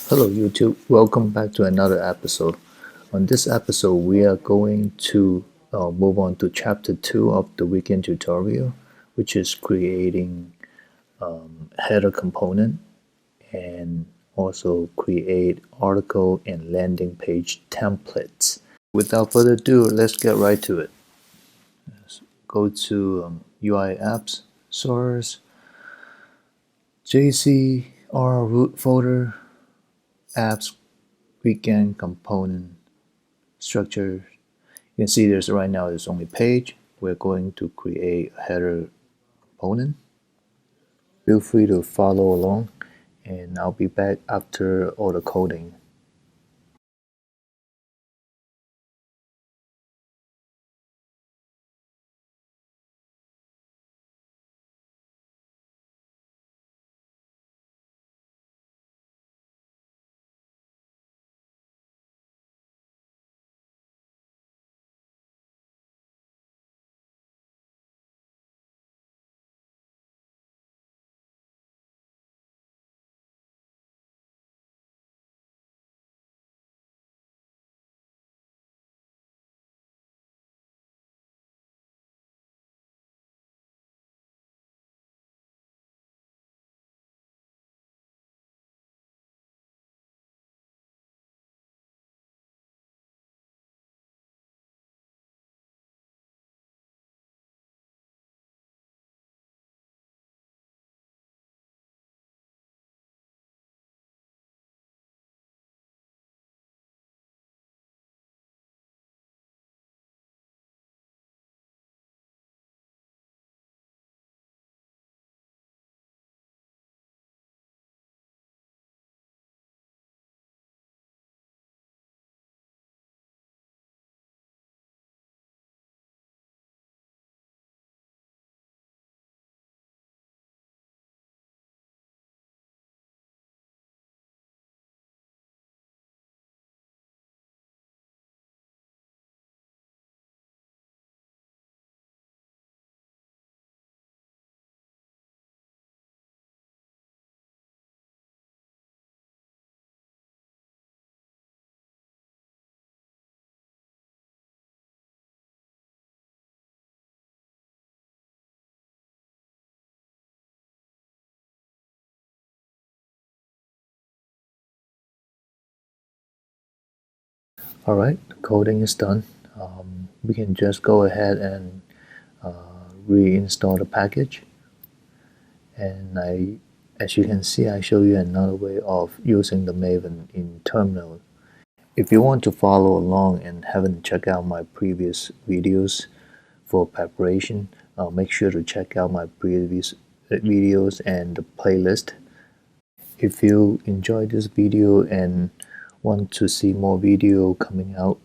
Hello YouTube, welcome back to another episode. On this episode, we are going to move on to chapter 2 of the weekend tutorial, which is creating header component and also create article and landing page templates. Without further ado, let's get right to it. Go to UI apps, source, JCR root folder, apps, weekend component, structure. You can see right now there's only page. We're going to create a header component. Feel free to follow along and I'll be back after all the coding. Alright, the coding is done. We can just go ahead and reinstall the package. And as you can see, I show you another way of using the Maven in terminal. If you want to follow along and haven't checked out my previous videos for preparation, make sure to check out my previous videos and the playlist. If you enjoyed this video and want to see more video coming out,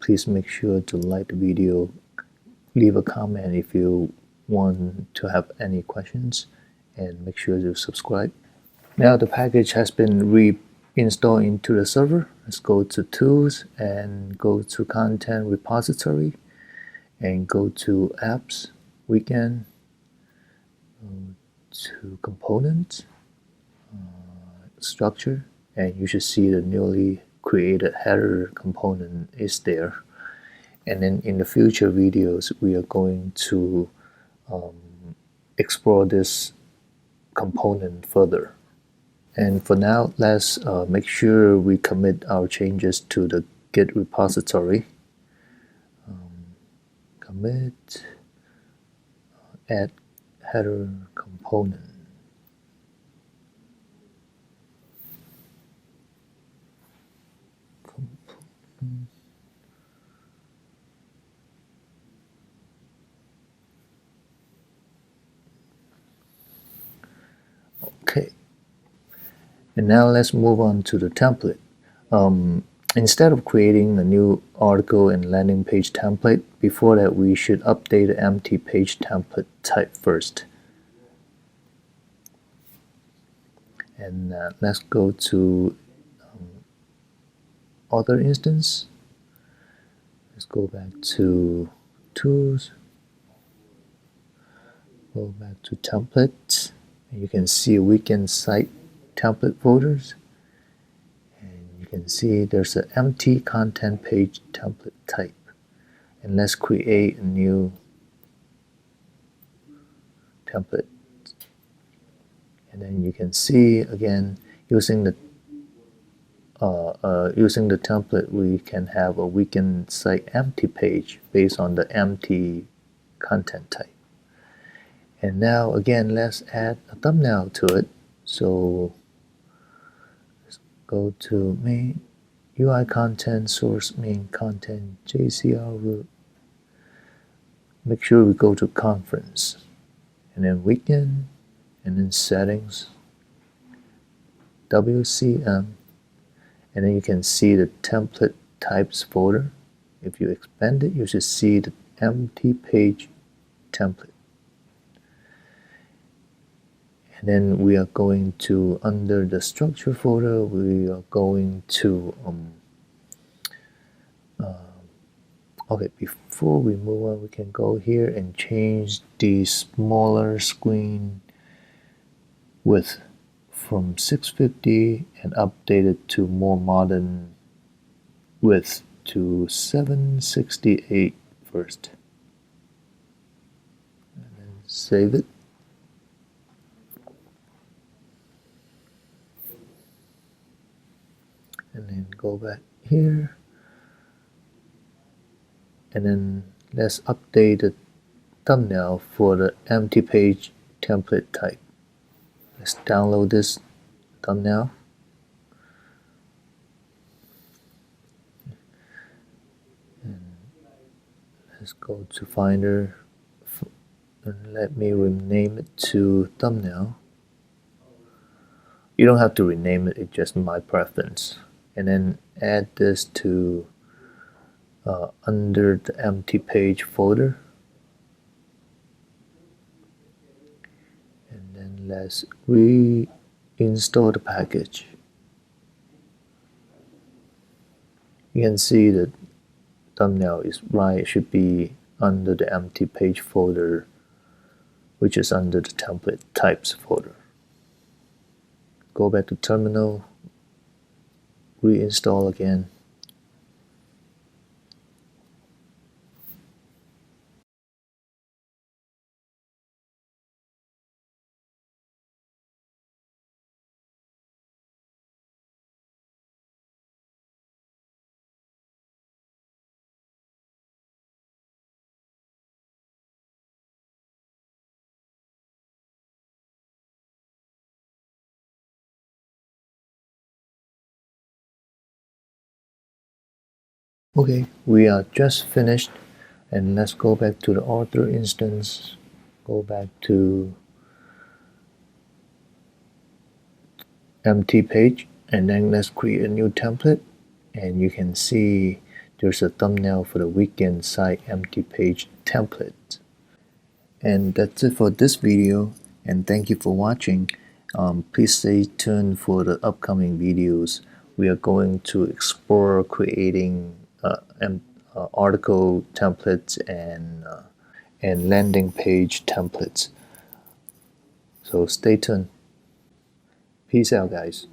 please make sure to like the video, leave a comment if you want to have any questions, and make sure to subscribe. Now the package has been reinstalled into the server. Let's go to Tools and go to Content Repository and go to Apps, Weekend, to Components, Structure, and you should see the newly created header component is there. And then in the future videos, we are going to explore this component further. And for now, let's make sure we commit our changes to the Git repository. Commit, add header component. Okay. And now let's move on to the template. Instead of creating a new article and landing page template, before that we should update the empty page template type first. And let's go to other instance. Let's go back to Tools, go back to Templates, and you can see weekend site template folders. you can see there's an empty content page template type. And let's create a new template. And then you can see again, using the template, we can have a weekend site empty page based on the empty content type. And now again, let's add a thumbnail to it. So let's go to main UI content, source main content, JCR root. Make sure we go to conference, and then weekend, and then settings, WCM, and then you can see the template types folder. If you expand it, you should see the empty page template. And then we are going to, under the structure folder, we are going to okay, before we move on, we can go here and change the smaller screen width from 650 and update it to more modern width to 768 first. And then save it. And then go back here. And then let's update the thumbnail for the empty page template type. Let's download this thumbnail. And let's go to Finder and let me rename it to thumbnail. You don't have to rename it, it's just my preference. And then add this to under the empty page folder. And then let's reinstall the package. You can see that thumbnail is right, it should be under the empty page folder, which is under the template types folder. Go back to terminal, reinstall again. Okay, we are just finished, and let's go back to the author instance, go back to empty page, and then let's create a new template. And you can see there's a thumbnail for the weekend site empty page template. And that's it for this video, and thank you for watching. Please stay tuned for the upcoming videos. We are going to explore creating article templates and landing page templates. So stay tuned. Peace out, guys.